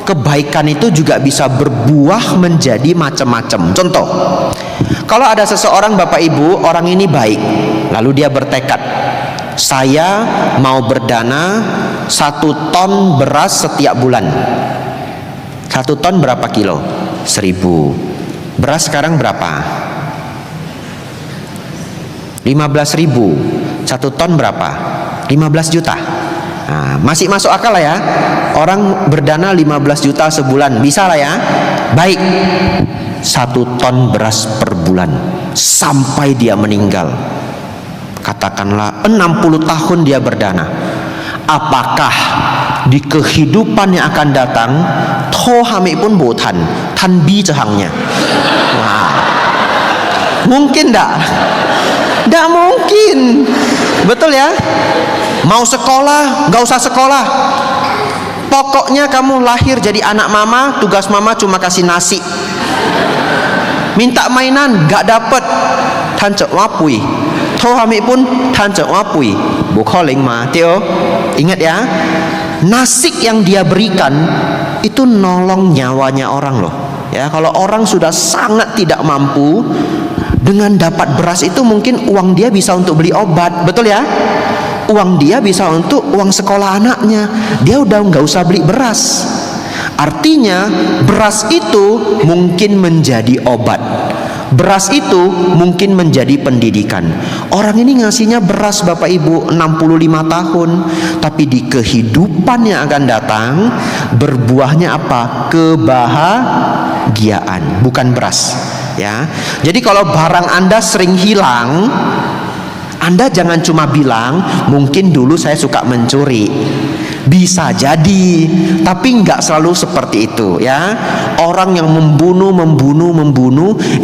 Kebaikan itu juga bisa berbuah menjadi macam-macam. Contoh, kalau ada seseorang Bapak Ibu, orang ini baik, lalu dia bertekad, saya mau berdana 1 ton beras setiap bulan. 1 ton berapa kilo? 1000. Beras sekarang berapa? 15.000. 1 ton berapa? 15 juta. Nah, masih masuk akal lah ya. Orang berdana 15 juta sebulan, bisa lah ya. Baik, 1 ton beras per bulan sampai dia meninggal. Katakanlah 60 tahun dia berdana. Apakah di kehidupan yang akan datang tohami pun botan tanbi cehangnya? Wah, mungkin enggak? Enggak mungkin. Betul ya? Mau sekolah, nggak usah sekolah. Pokoknya kamu lahir jadi anak mama, tugas mama cuma kasih nasi. Minta mainan, nggak dapet. Tancek wapui. Tohami pun tancek wapui. Bukoling ma, Tio. Ingat ya, nasi yang dia berikan itu nolong nyawanya orang loh. Ya, kalau orang sudah sangat tidak mampu, dengan dapat beras itu mungkin uang dia bisa untuk beli obat, betul ya? Uang dia bisa untuk uang sekolah anaknya. Dia udah nggak usah beli beras. Artinya beras itu mungkin menjadi obat. Beras itu mungkin menjadi pendidikan. Orang ini ngasihnya beras Bapak Ibu 65 tahun, tapi di kehidupan yang akan datang berbuahnya apa? Kebahagiaan, bukan beras. Ya. Jadi kalau barang Anda sering hilang, Anda jangan cuma bilang mungkin dulu saya suka mencuri. Bisa jadi, tapi nggak selalu seperti itu ya. Orang yang membunuh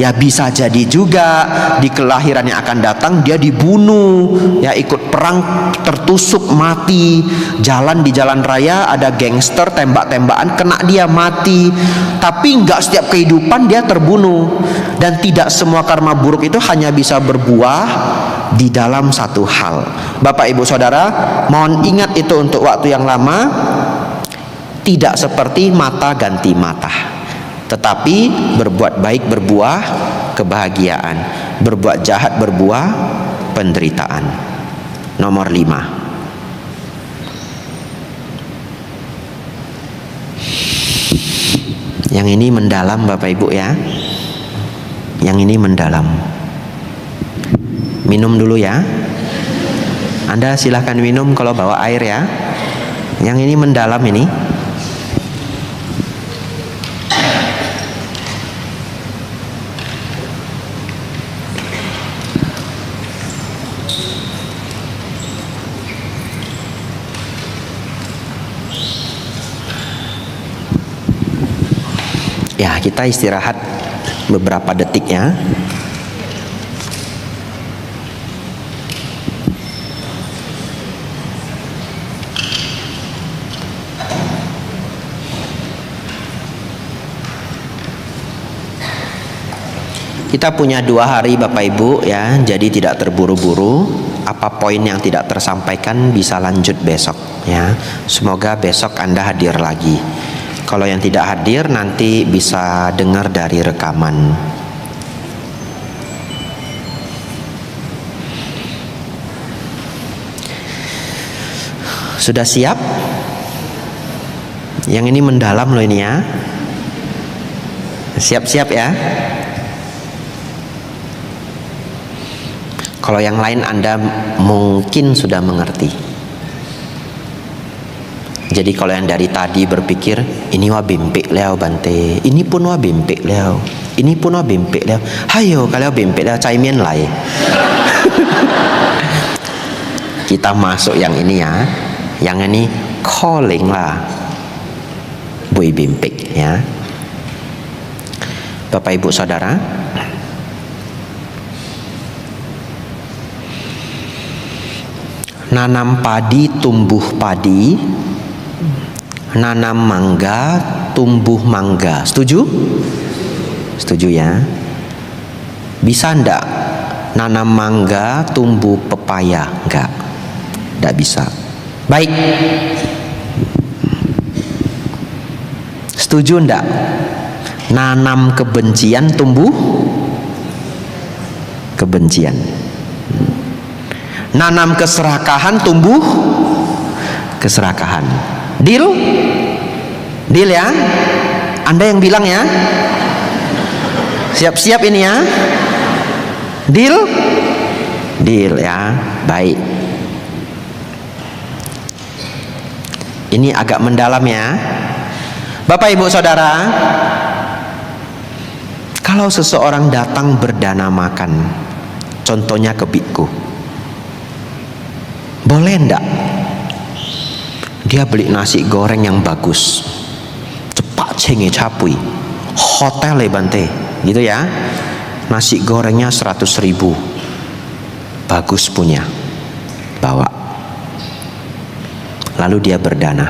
ya bisa jadi juga di kelahiran yang akan datang dia dibunuh ya, ikut perang tertusuk mati. Jalan di jalan raya ada gangster tembak-tembakan kena dia mati. Tapi nggak setiap kehidupan dia terbunuh. Dan tidak semua karma buruk itu hanya bisa berbuah di dalam satu hal. Bapak Ibu Saudara, mohon ingat itu untuk waktu yang lama. Tidak seperti mata ganti mata, tetapi berbuat baik berbuah kebahagiaan, berbuat jahat berbuah penderitaan. Nomor 5, yang ini mendalam Bapak Ibu ya. Yang ini mendalam. Minum dulu ya. Anda silahkan minum kalau bawa air ya. Yang ini mendalam ini. Ya, kita istirahat beberapa detik ya. Kita punya 2 hari Bapak Ibu ya, jadi tidak terburu-buru. Apa poin yang tidak tersampaikan bisa lanjut besok ya. Semoga besok Anda hadir lagi. Kalau yang tidak hadir nanti bisa dengar dari rekaman. Sudah siap? Yang ini mendalam loh ini ya. Siap-siap ya. Kalau yang lain Anda mungkin sudah mengerti. Jadi kalau yang dari tadi berpikir ini wa bimpik leo Bante, ini pun wa bimpik leo, ini pun wa bimpik leo. Hayo kalau bimpik leo cai mien lai. Kita masuk yang ini ya. Yang ini calling lah. Bui bimpik ya. Bapak Ibu Saudara, nanam padi tumbuh padi, nanam mangga tumbuh mangga. Setuju? Setuju ya. Bisa ndak nanam mangga tumbuh pepaya? Enggak. Enggak bisa. Baik. Setuju ndak nanam kebencian tumbuh kebencian? Nanam keserakahan tumbuh keserakahan. Deal? Deal ya? Anda yang bilang ya. Siap-siap ini ya. Deal? Deal ya. Baik. Ini agak mendalam ya. Bapak Ibu Saudara, kalau seseorang datang berdana makan, contohnya ke biku, boleh ndak dia beli nasi goreng yang bagus, cepat cengi capui, hotel Bante, gitu ya, nasi gorengnya 100.000, bagus punya, bawa, lalu dia berdana,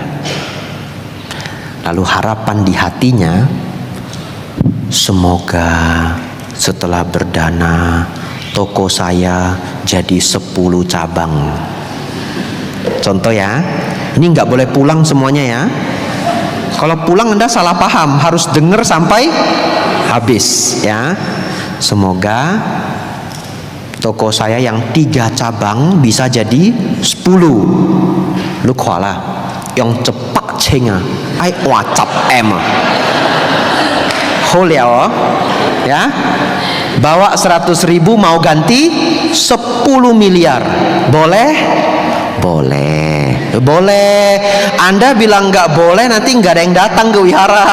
lalu harapan di hatinya, semoga setelah berdana toko saya jadi 10 cabang. Contoh ya, ini nggak boleh pulang semuanya ya. Kalau pulang Anda salah paham, harus dengar sampai habis ya. Semoga toko saya yang 3 cabang bisa jadi 10. Lu kuala yang cepat cenga, ai WhatsApp em. Holiao ya. Bawa 100.000 mau ganti 10 miliar. Boleh? Boleh, boleh. Anda bilang nggak boleh, nanti nggak ada yang datang ke wihara.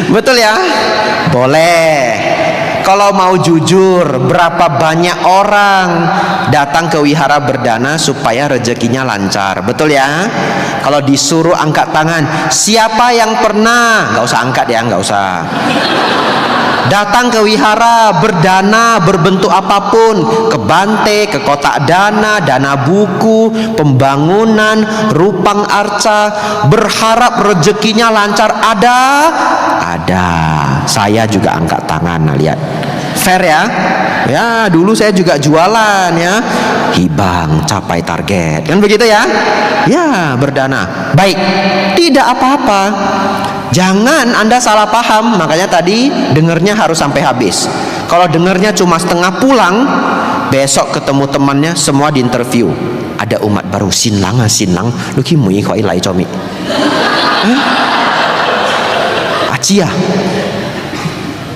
Betul ya? Boleh. Kalau mau jujur, berapa banyak orang datang ke wihara berdana supaya rezekinya lancar? Betul ya? Kalau disuruh angkat tangan, siapa yang pernah? Nggak usah angkat ya, nggak usah. Datang ke wihara berdana berbentuk apapun, ke Bante, ke kotak dana, dana buku, pembangunan, rupang arca, berharap rezekinya lancar, ada. Saya juga angkat tangan, nah lihat, fair ya. Ya dulu saya juga jualan ya, hibang capai target, kan begitu ya? Ya berdana, baik, tidak apa-apa. Jangan Anda salah paham, makanya tadi dengernya harus sampai habis. Kalau dengernya cuma setengah pulang, besok ketemu temannya semua diinterview. Ada umat baru sinlang, lu kimui kok ilai comi. Acia.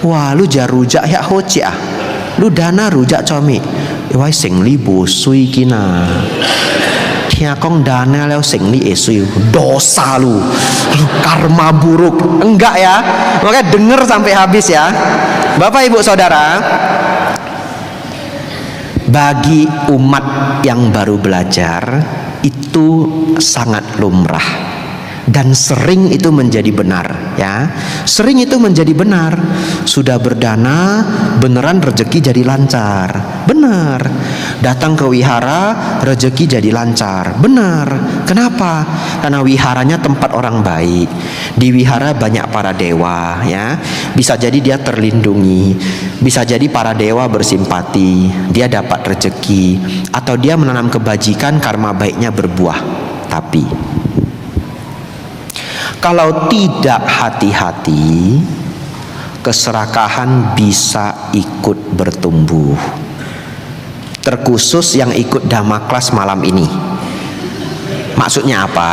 Wah, lu jarujak ya hoci ah. Lu dana rujak comi. Wai sing li bu sui kina. Kong dana leo sing li esui, dosa lu karma buruk. Enggak ya, makanya denger sampai habis ya. Bapak Ibu Saudara, bagi umat yang baru belajar itu sangat lumrah. dan sering itu menjadi benar, ya. Sering itu menjadi benar. Sudah berdana, beneran rezeki jadi lancar. Benar. Datang ke wihara, rezeki jadi lancar. Benar. Kenapa? Karena wiharanya tempat orang baik. Di wihara banyak para dewa, ya. Bisa jadi dia terlindungi. Bisa jadi para dewa bersimpati. Dia dapat rezeki, atau dia menanam kebajikan, karma baiknya berbuah. Tapi kalau tidak hati-hati, keserakahan bisa ikut bertumbuh. Terkhusus yang ikut Dhamma Class malam ini. Maksudnya apa?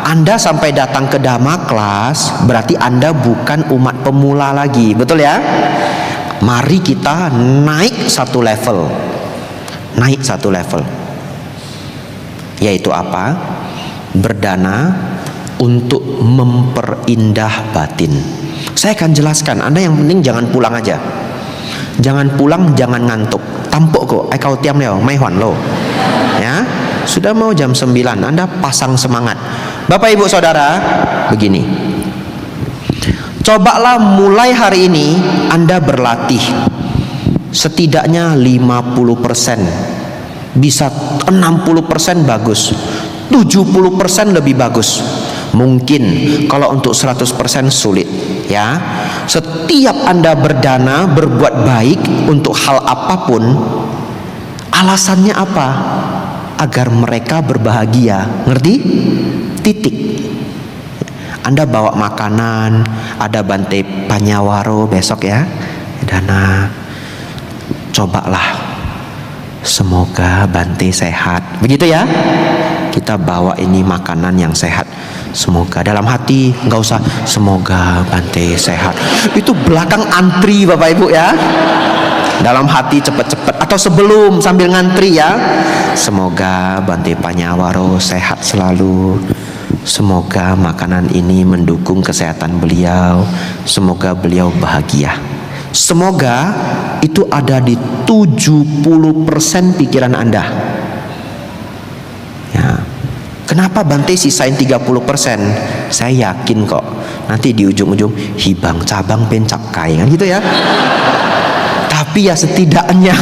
Anda sampai datang ke Dhamma Class, berarti Anda bukan umat pemula lagi. Betul ya? Mari kita naik satu level. Naik satu level. Yaitu apa? Berdana untuk memperindah batin. Saya akan jelaskan. Anda yang penting jangan pulang aja. Jangan pulang, jangan ngantuk. Tampuk kok, kau tiam leo, mai huan lo. Ya, sudah mau jam 9, Anda pasang semangat. Bapak Ibu Saudara, begini. Cobalah mulai hari ini Anda berlatih. Setidaknya 50%. Bisa 60% bagus. 70% lebih bagus. Mungkin kalau untuk 100% sulit, ya. Setiap Anda berdana, berbuat baik untuk hal apapun, alasannya apa? Agar mereka berbahagia. Ngerti? Titik. Anda bawa makanan, ada Bante Panyawaro besok ya. Dana, cobalah. Semoga Bante sehat. Begitu ya. Kita bawa ini makanan yang sehat. Semoga, dalam hati nggak usah semoga Bante sehat. Itu belakang antri Bapak Ibu ya. Dalam hati cepet-cepet, atau sebelum sambil ngantri ya. Semoga Bante Panyawaro sehat selalu. Semoga makanan ini mendukung kesehatan beliau. Semoga beliau bahagia. Semoga itu ada di 70% pikiran Anda. Ya. Kenapa Bante sisain 30%? Saya yakin kok nanti di ujung-ujung hibang cabang pencap kai kan gitu ya. Tapi ya setidaknya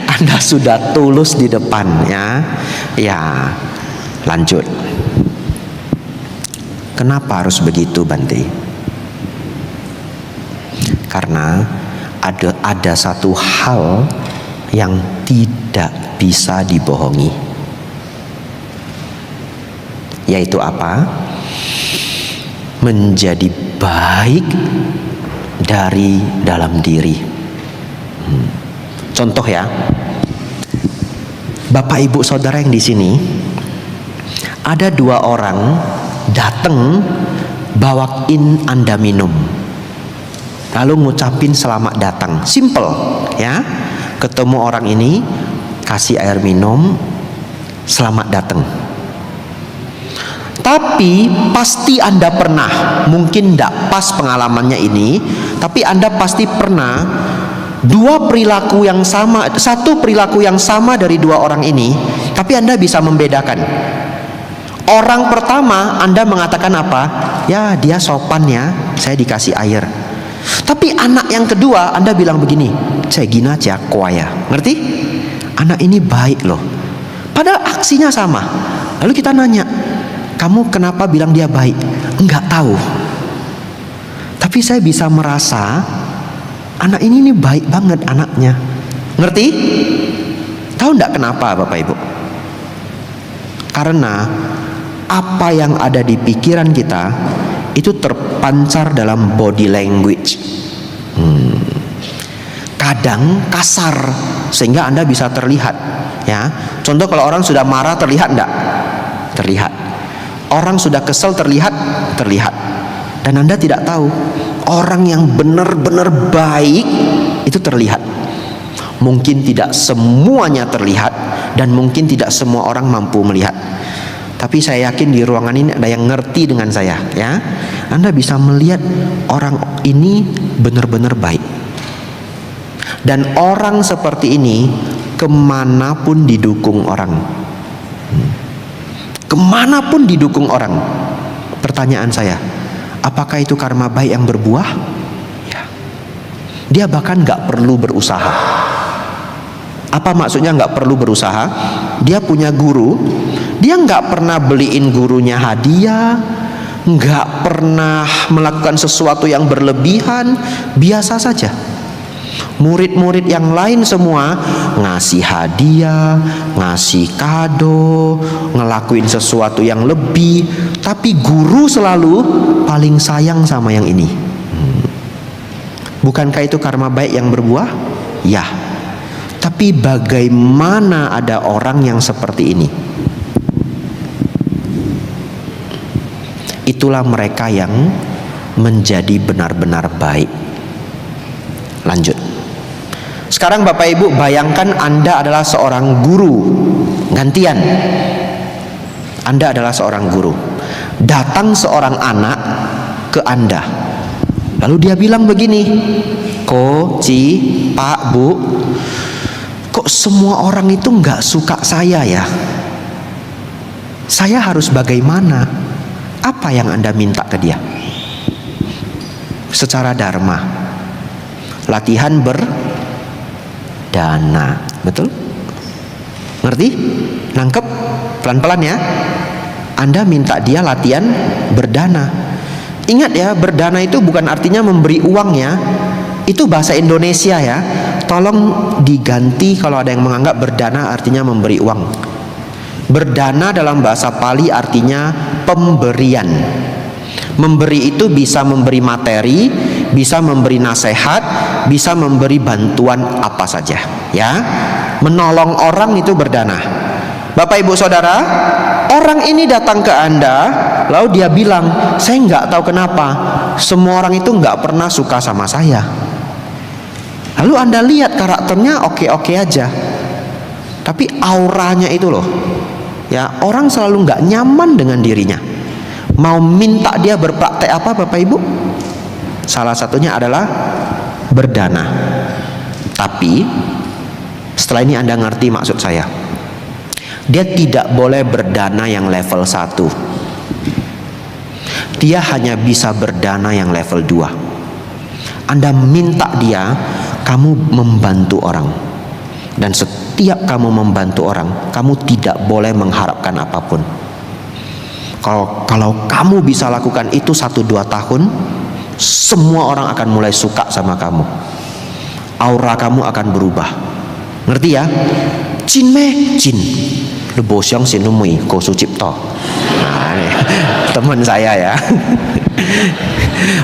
Anda sudah tulus di depan ya. Ya, lanjut. Kenapa harus begitu Bante? Karena ada satu hal yang tidak bisa dibohongi. Yaitu apa? Menjadi baik dari dalam diri. Contoh ya, Bapak Ibu Saudara yang di sini, ada 2 orang datang bawain Anda minum, lalu ngucapin selamat datang. Simple ya. Ketemu orang ini, kasih air minum, selamat datang. Tapi pasti Anda pernah, mungkin tidak pas pengalamannya ini, tapi Anda pasti pernah satu perilaku yang sama dari 2 orang ini, tapi Anda bisa membedakan. Orang pertama Anda mengatakan apa? Ya dia sopan ya, saya dikasih air. Tapi anak yang kedua Anda bilang begini, saya gina cia kuaya. Ngerti? Anak ini baik loh. Padahal aksinya sama. Lalu kita nanya, kamu kenapa bilang dia baik? Enggak tahu. Tapi saya bisa merasa anak ini baik banget anaknya. Ngerti? Tahu enggak kenapa Bapak Ibu? Karena apa yang ada di pikiran kita itu terpancar dalam body language. Kadang kasar sehingga Anda bisa terlihat ya. Contoh kalau orang sudah marah terlihat enggak? Terlihat. Orang sudah kesel terlihat. Dan Anda tidak tahu orang yang benar-benar baik itu terlihat. Mungkin tidak semuanya terlihat dan mungkin tidak semua orang mampu melihat. Tapi saya yakin di ruangan ini ada yang ngerti dengan saya ya. Anda bisa melihat orang ini benar-benar baik. Dan orang seperti ini kemanapun didukung orang. Kemanapun didukung orang. Pertanyaan saya, apakah itu karma baik yang berbuah? Ya. Dia bahkan gak perlu berusaha. Apa maksudnya gak perlu berusaha? Dia punya guru, dia gak pernah beliin gurunya hadiah, gak pernah melakukan sesuatu yang berlebihan, biasa saja. Murid-murid yang lain semua ngasih hadiah, ngasih kado, ngelakuin sesuatu yang lebih, tapi guru selalu paling sayang sama yang ini. Bukankah itu karma baik yang berbuah? Ya. Tapi bagaimana ada orang yang seperti ini? Itulah mereka yang menjadi benar-benar baik. Lanjut. Sekarang Bapak Ibu bayangkan Anda adalah seorang guru gantian. Anda adalah seorang guru. Datang seorang anak ke Anda. Lalu dia bilang begini, Ko, Ci, Pak, Bu, kok semua orang itu gak suka saya ya? Saya harus bagaimana? Apa yang Anda minta ke dia? Secara dharma, latihan berdana, betul? Ngerti? Nangkep? Pelan-pelan ya. Anda minta dia latihan berdana. Ingat ya, berdana itu bukan artinya memberi uang ya. Itu bahasa Indonesia ya. Tolong diganti kalau ada yang menganggap berdana artinya memberi uang. Berdana dalam bahasa Pali artinya pemberian. Memberi itu bisa memberi materi, bisa memberi nasihat, bisa memberi bantuan apa saja ya. Menolong orang itu berdana. Bapak Ibu Saudara, orang ini datang ke Anda, lalu dia bilang, saya nggak tahu kenapa semua orang itu nggak pernah suka sama saya. Lalu Anda lihat karakternya oke-oke aja, tapi auranya itu loh ya, orang selalu nggak nyaman dengan dirinya. Mau minta dia berpraktek apa Bapak Ibu? Salah satunya adalah berdana. Tapi setelah ini Anda ngerti maksud saya. Dia tidak boleh berdana yang level 1. Dia hanya bisa berdana yang level 2. Anda minta dia, kamu membantu orang. Dan setiap kamu membantu orang, kamu tidak boleh mengharapkan apapun. Kalau kamu bisa lakukan itu 1-2 tahun, semua orang akan mulai suka sama kamu. Aura kamu akan berubah. Ngerti ya? Jin me, jin. Lebosyong sinumui ko sucipto. Nah, ini teman saya ya.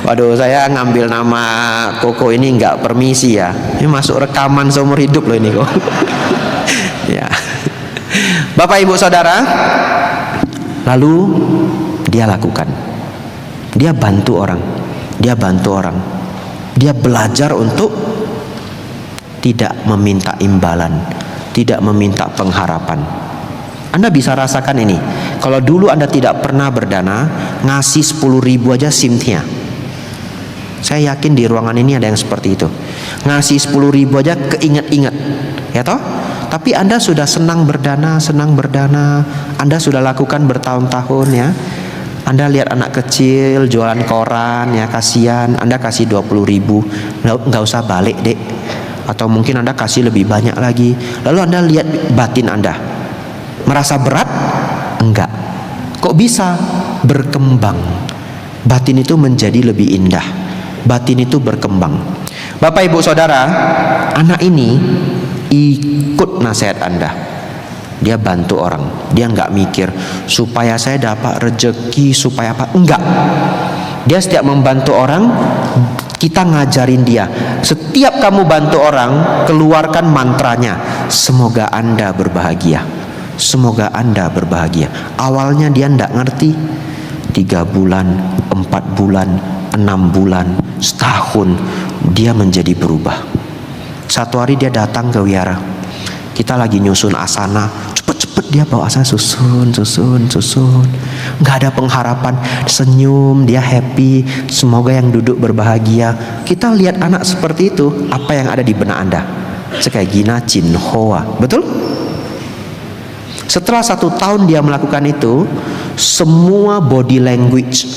Waduh, saya ngambil nama Koko ini nggak permisi ya. Ini masuk rekaman seumur hidup loh ini kok. Ya. Bapak Ibu Saudara, lalu dia lakukan. Dia bantu orang. Dia bantu orang. Dia belajar untuk tidak meminta imbalan, tidak meminta pengharapan. Anda bisa rasakan ini. Kalau dulu Anda tidak pernah berdana, ngasih 10.000 aja simtnya. Saya yakin di ruangan ini ada yang seperti itu. Ngasih 10.000 aja keinget-inget, ya toh? Tapi Anda sudah senang berdana. Anda sudah lakukan bertahun-tahun ya. Anda lihat anak kecil jualan koran ya, kasihan. Anda kasih 20.000, nggak usah balik dek. Atau mungkin Anda kasih lebih banyak lagi. Lalu Anda lihat batin Anda. Merasa berat? Enggak. Kok bisa? Berkembang. Batin itu menjadi lebih indah. Batin itu berkembang. Bapak Ibu Saudara, anak ini ikut nasihat Anda. Dia bantu orang. Dia enggak mikir supaya saya dapat rezeki, supaya apa. Enggak. Dia setiap membantu orang, kita ngajarin dia. Setiap kamu bantu orang, keluarkan mantranya. Semoga Anda berbahagia. Semoga Anda berbahagia. Awalnya dia tidak ngerti. 3 bulan, 4 bulan, 6 bulan, setahun, dia menjadi berubah. Satu hari dia datang ke wihara. Kita lagi nyusun asana. Cepet-cepet dia bawa asana, susun. Nggak ada pengharapan. Senyum, dia happy. Semoga yang duduk berbahagia. Kita lihat anak seperti itu. Apa yang ada di benak Anda? Sekaya gina Chin Hoa. Betul? Setelah 1 tahun dia melakukan itu, semua body language,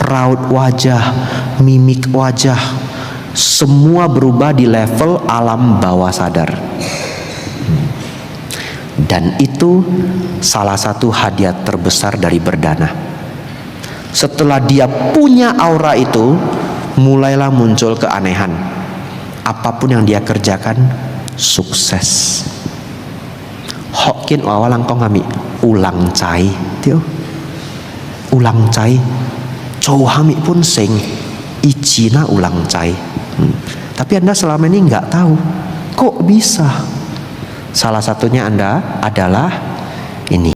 raut wajah, mimik wajah, semua berubah di level alam bawah sadar. Dan itu salah satu hadiah terbesar dari berdana. Setelah dia punya aura itu, mulailah muncul keanehan. Apapun yang dia kerjakan, sukses. Hokin awalang kong kami ulang cai, tio. Ulang cai, cow kami pun sing icina ulang cai. Tapi Anda selama ini nggak tahu, kok bisa? Salah satunya Anda adalah ini.